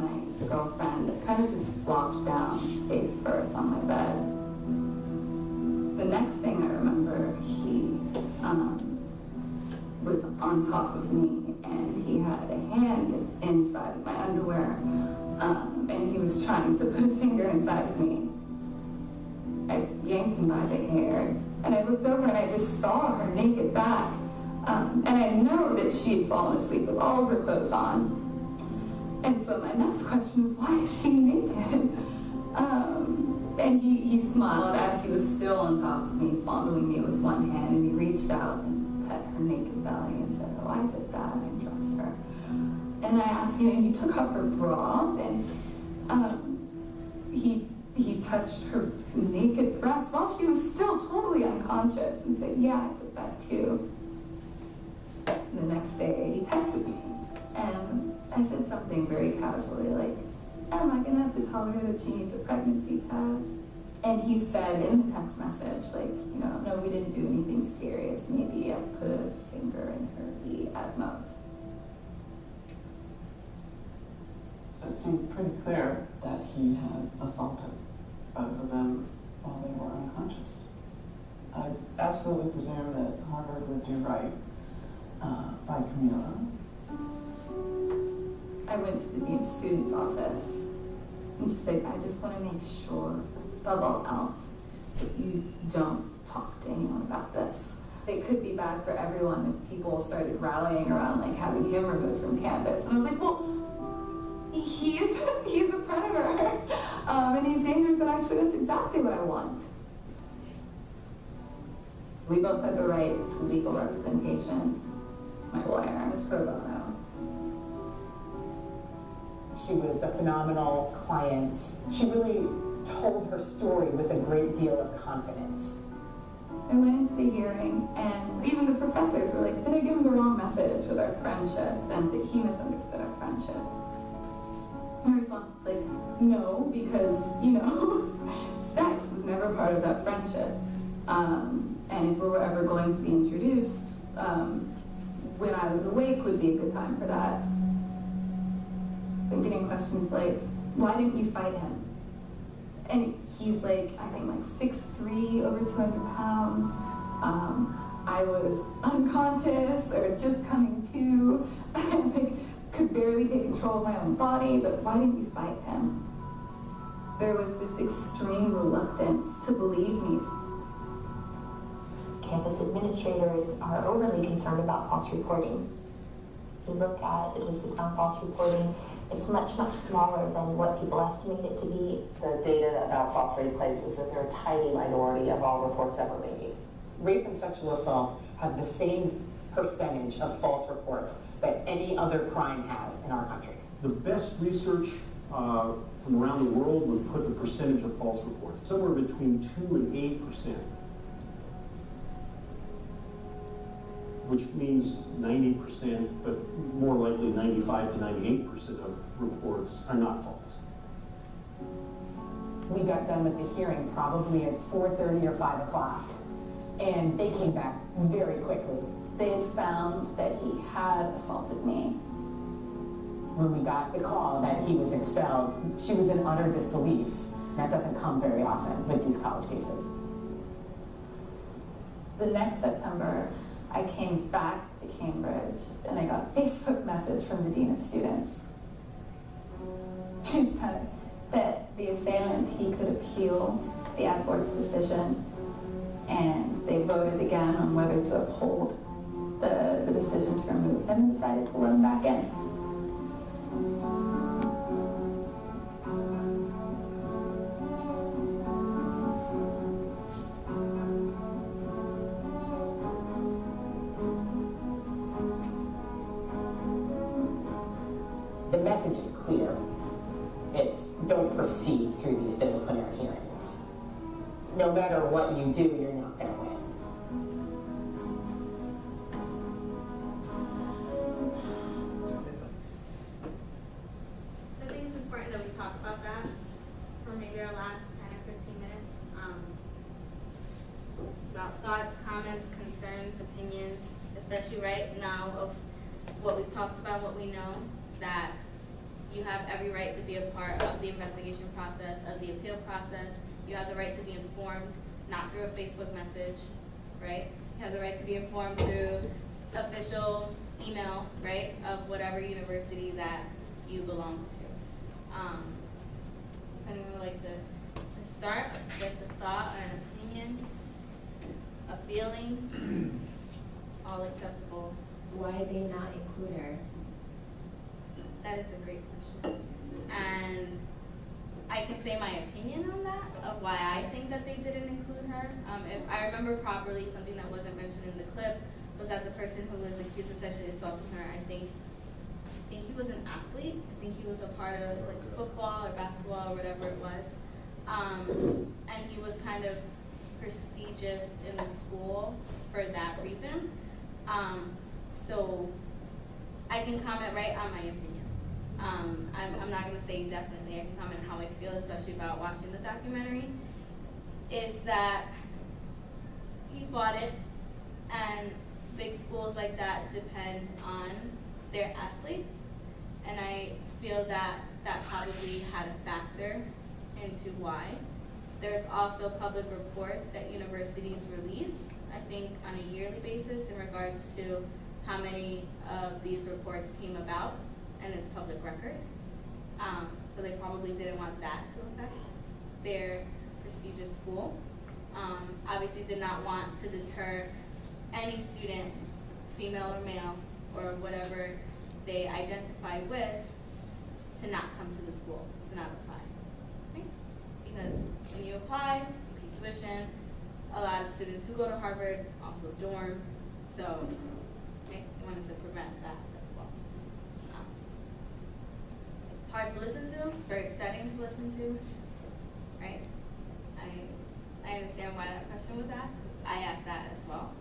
my girlfriend kind of just flopped down face first on my bed. The next thing I remember, he was on top of me, and he had a hand inside of my underwear, and he was trying to put a finger inside of me. I yanked him by the hair, and I looked over and I just saw her naked back. And I know that she had fallen asleep with all of her clothes on. And so my next question was, why is she naked? And he smiled as he was still on top of me, fondling me with one hand, and he reached out and pet her naked belly and said, oh, I did that, I dressed her. And I asked him, and you took off her bra, and he touched her naked breast while she was still totally unconscious and said, yeah, I did that too. And the next day, he texted me, and I said something very casually like, am I gonna have to tell her that she needs a pregnancy test? And he said in the text message, like, you know, no, we didn't do anything serious. Maybe I put a finger in her V at most. It seemed pretty clear that he had assaulted both of them while they were unconscious. I absolutely presume that Harvard would do right by Camila. I went to the Dean of Students office, and she said, I just want to make sure, above all else, that you don't talk to anyone about this. It could be bad for everyone if people started rallying around, like, having him removed from campus. And I was like, well, he's a predator, and he's dangerous, and actually that's exactly what I want. We both had the right to legal representation. My lawyer was pro bono. She was a phenomenal client. She really told her story with a great deal of confidence. I went into the hearing, and even the professors were like, did I give him the wrong message with our friendship, and that he misunderstood our friendship? My response was like, no, because, you know, sex was never part of that friendship. And if we were ever going to be introduced, when I was awake would be a good time for that. I'm getting questions like, why didn't you fight him? And he's like, I think like 6'3", over 200 pounds. I was unconscious or just coming to. Like, could barely take control of my own body, but why didn't you fight him? There was this extreme reluctance to believe me. Campus administrators are overly concerned about false reporting. If you look at statistics on false reporting, it's much, much smaller than what people estimate it to be. The data about false rape claims is that they're a tiny minority of all reports ever made. Rape and sexual assault have the same percentage of false reports that any other crime has in our country. The best research from around the world would put the percentage of false reports somewhere between 2 and 8%, which means 90%, but more likely 95 to 98% of reports are not false. We got done with the hearing probably at 4:30 or 5 o'clock, and they came back very quickly. They had found that he had assaulted me. When we got the call that he was expelled, she was in utter disbelief. That doesn't come very often with these college cases. The next September, I came back to Cambridge, and I got a Facebook message from the Dean of Students. She said that the assailant, he could appeal the ad board's decision, and they voted again on whether to uphold the decision to remove him and decided to let him back in. The message is clear. It's don't proceed through these disciplinary hearings. No matter what you do, you're not going to win. I think it's important that we talk about that for maybe our last 10 or 15 minutes. About thoughts, comments, concerns, opinions, especially right now of what we've talked about, what we know, that You have every right to be a part of the investigation process, of the appeal process. You have the right to be informed, not through a Facebook message, right? You have the right to be informed through official email, right, of whatever university that you belong to. If anyone would like to start with a thought or an opinion, a feeling, all acceptable. Why did they not include her? That is a great question. And I can say my opinion on that, of why I think that they didn't include her. If I remember properly, something that wasn't mentioned in the clip was that the person who was accused of sexually assaulting her, I think he was an athlete. I think he was a part of like football or basketball or whatever it was. And he was kind of prestigious in the school for that reason. So I can comment right on my opinion. I'm not going to say definitely. I can comment on how I feel, especially about watching the documentary, is that he fought it, and big schools like that depend on their athletes, and I feel that that probably had a factor into why. There's also public reports that universities release, I think on a yearly basis, in regards to how many of these reports came about, and it's public record. So they probably didn't want that to affect their prestigious school. Obviously did not want to deter any student, female or male, or whatever they identified with, to not come to the school, to not apply. Okay? Because when you apply, you pay tuition. A lot of students who go to Harvard also dorm, so okay, they wanted to prevent that as well. It's hard to listen to, very upsetting to listen to, right? I understand why that question was asked. I asked that as well.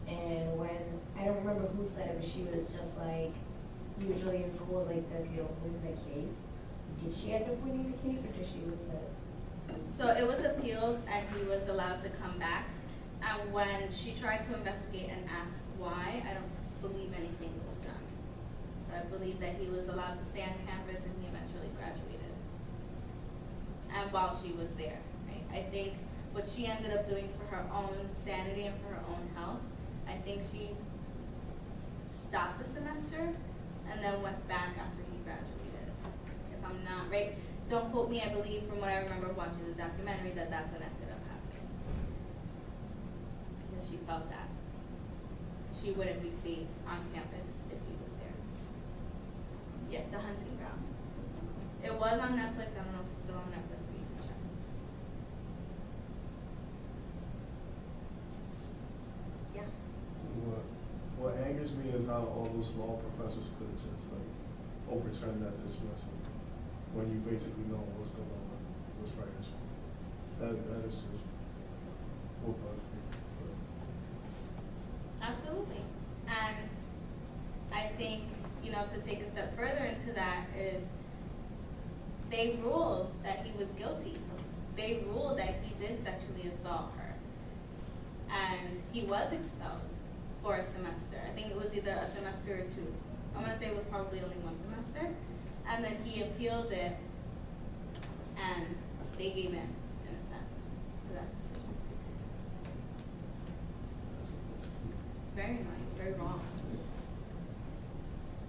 And when, I don't remember who said it, but she was just like, usually in schools like this, you don't win the case. Did she end up winning the case, or did she lose it? So it was appealed, and he was allowed to come back. And when she tried to investigate and ask why, I don't believe anything was done. So I believe that he was allowed to stay on campus, and he eventually graduated. And while she was there, right? I think what she ended up doing for her own sanity and for her own health, I think she stopped the semester and then went back after he graduated. If I'm not right, don't quote me. I believe from what I remember watching the documentary that that's what ended up happening, because she felt that she wouldn't be safe on campus if he was there. Yeah, the hunting ground. It was on Netflix. I don't know if it's still on Netflix, but you can check. Yeah. What angers me is how all those law professors could just like overturn that dismissal when you basically know what's the law, what's right and wrong. That is just what bugs me. Absolutely. And I think, to take a step further into that is they ruled that he was guilty. They ruled that he did sexually assault her. And he was expelled for a semester. I think it was either a semester or two. I'm going to say it was probably only one semester. And then he appealed it, and they gave in a sense, to that decision. Very annoying. It's very wrong.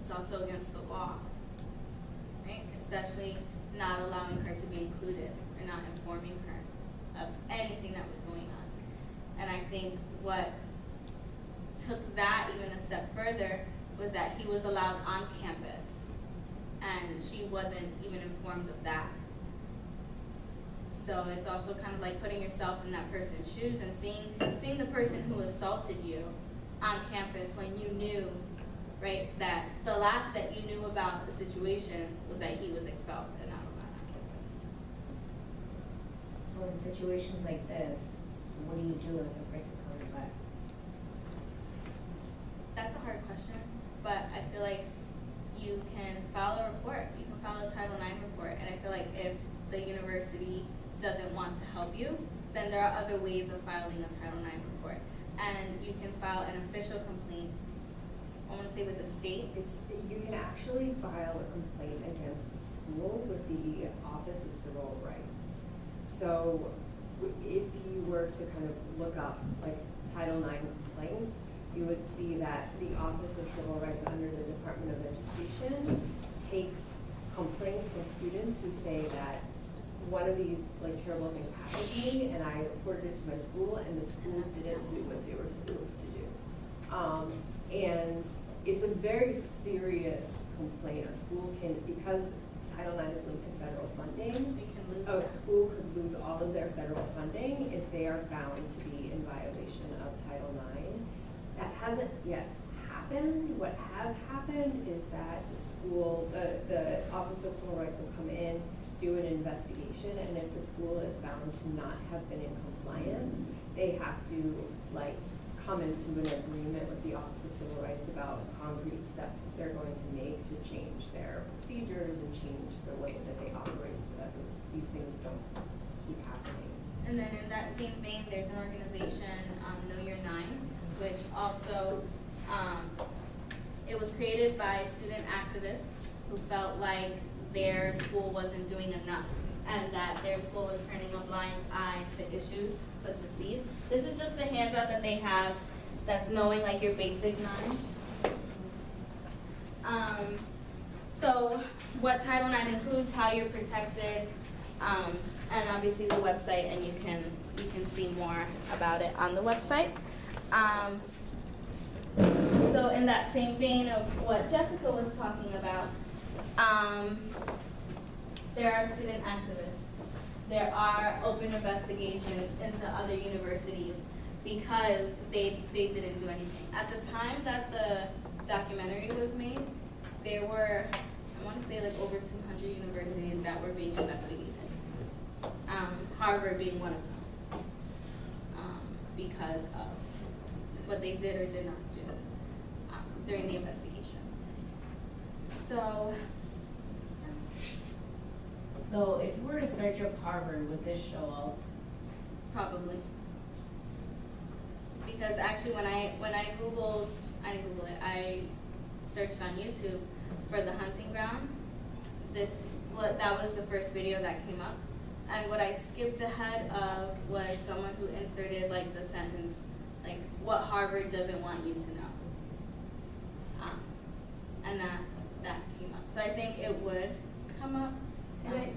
It's also against the law, right? Especially not allowing her to be included or not informing her of anything that was going on. And I think what took that even a step further was that he was allowed on campus, and she wasn't even informed of that. So it's also kind of like putting yourself in that person's shoes and seeing the person who assaulted you on campus when you knew, right, that the last that you knew about the situation was that he was expelled and not allowed on campus. So in situations like this, what do you do as a person coming back? That's a hard question, but I feel like you can file a report. You can file a Title IX report, and I feel like if the university doesn't want to help you, then there are other ways of filing a Title IX report. And you can file an official complaint, I want to say say with the state? You can actually file a complaint against the school with the Office of Civil Rights. So if you were to kind of look up like Title IX complaints, you would see that the Office of Civil Rights under the Department of Education takes complaints from students who say that one of these like terrible things happened to me and I reported it to my school and the school didn't do what they were supposed to do. And it's a very serious complaint. A school can, because Title IX is linked to federal funding, a school could lose all of their federal funding if they are found to be in violation of Title IX. That hasn't yet happened. What has happened is that the school, the Office of Civil Rights will come in, do an investigation, and if the school is found to not have been in compliance, they have to like come into an agreement with the Office of Civil Rights about concrete steps that they're going to make to change their procedures and change the way that they operate so that these things don't keep happening. And then in that same vein, there's an organization, Know Your Nine, which also, it was created by student activists who felt like their school wasn't doing enough and that their school was turning a blind eye to issues such as these. This is just a handout that they have that's knowing like your basic nine. So what Title IX includes, how you're protected, and obviously the website, and you can see more about it on the website. So in that same vein of what Jessica was talking about, there are student activists. There are open investigations into other universities because they didn't do anything. At the time that the documentary was made, there were, I want to say like over 200 universities that were being investigated. Harvard being one of them, because of what they did or did not do during the investigation. So if you were to search up Harvard, would this show up? probably. Because actually when I Googled, I searched on YouTube for the hunting ground. That was the first video that came up. And what I skipped ahead of was someone who inserted like the sentence, like what Harvard doesn't want you to know. And that came up. So I think it would come up. And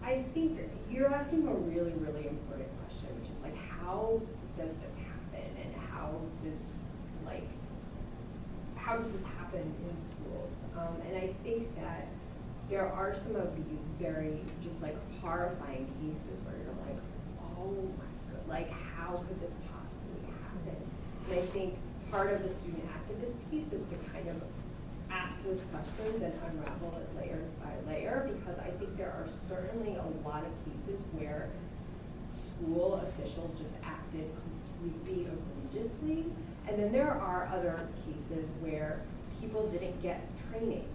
I think you're asking a really, really important question, which is like, how does this happen, and how does this happen in schools? And I think that there are some of these very just like horrifying cases where you're like, oh my god, like how could this possibly happen? And I think part of the student activist piece is to kind of ask those questions and unravel it layers by layer, because I think there are certainly a lot of cases where school officials just acted completely egregiously, and then there are other cases where people didn't get training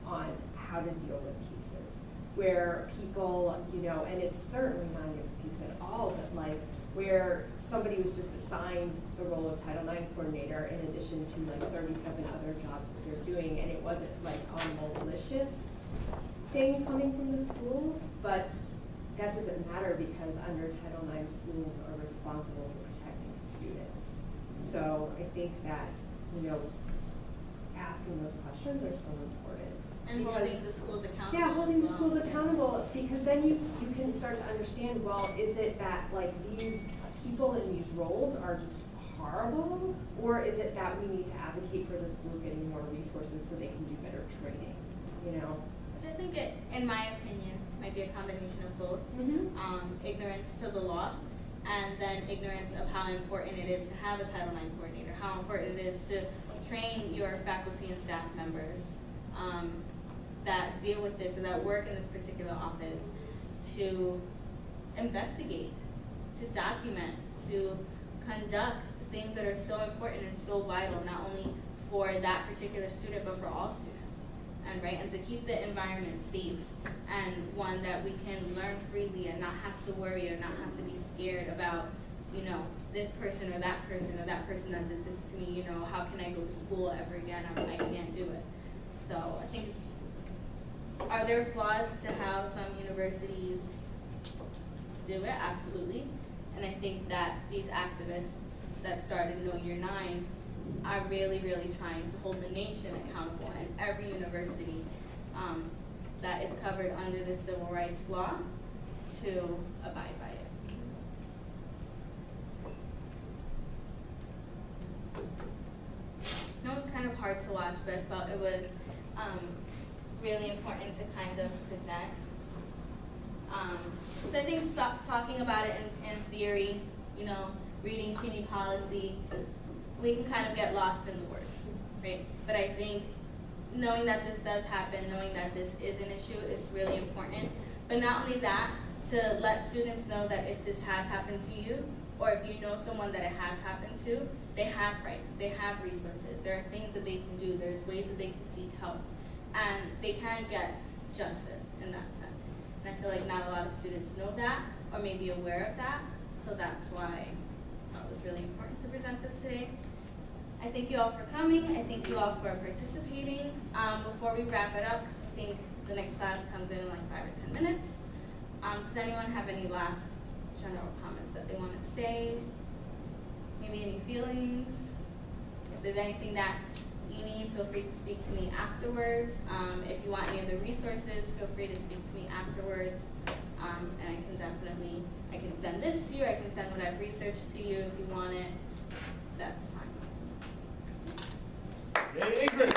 on how to deal with cases, where people, and it's certainly not an excuse at all, but like where somebody was just assigned the role of Title IX coordinator in addition to like 37 other jobs that they're doing, and it wasn't like a malicious thing coming from the school, but that doesn't matter because under Title IX schools are responsible for protecting students. So I think that, asking those questions are so important. And holding the schools accountable. Yeah, holding the schools accountable, because then you can start to understand, well, is it that like these people in these roles are just horrible, or is it that we need to advocate for the schools getting more resources so they can do better training, Which I think it, in my opinion, might be a combination of both. Ignorance to the law, and then ignorance of how important it is to have a Title IX coordinator, how important it is to train your faculty and staff members that deal with this or that work in this particular office to investigate, to document, to conduct things that are so important and so vital, not only for that particular student, but for all students. And to keep the environment safe and one that we can learn freely and not have to worry or not have to be scared about, this person or that person that did this to me, you know, how can I go to school ever again? I can't do it. So I think are there flaws to how some universities do it? Absolutely. And I think that these activists that started No Year 9 are really, really trying to hold the nation accountable, and every university that is covered under the civil rights law to abide by it. It was kind of hard to watch, but I felt it was really important to kind of present. So I think talking about it in theory, you know, reading CUNY policy, we can kind of get lost in the words, right? But I think knowing that this does happen, knowing that this is an issue is really important. But not only that, to let students know that if this has happened to you, or if you know someone that it has happened to, they have rights, they have resources, there are things that they can do, there's ways that they can seek help, and they can get justice in that sense. And I feel like not a lot of students know that, or may be aware of that, so that's why it was really important to present this today. I thank you all for coming, I thank you all for participating. Before we wrap it up, because I think the next class comes in like 5 or 10 minutes, does anyone have any last general comments that they want to say? Maybe any feelings? If there's anything that you need, feel free to speak to me afterwards. If you want any of the resources, feel free to speak to me afterwards. And I can definitely, I can send this to you, I can send what I've researched to you if you want it. That's fine. Hey, Ingrid.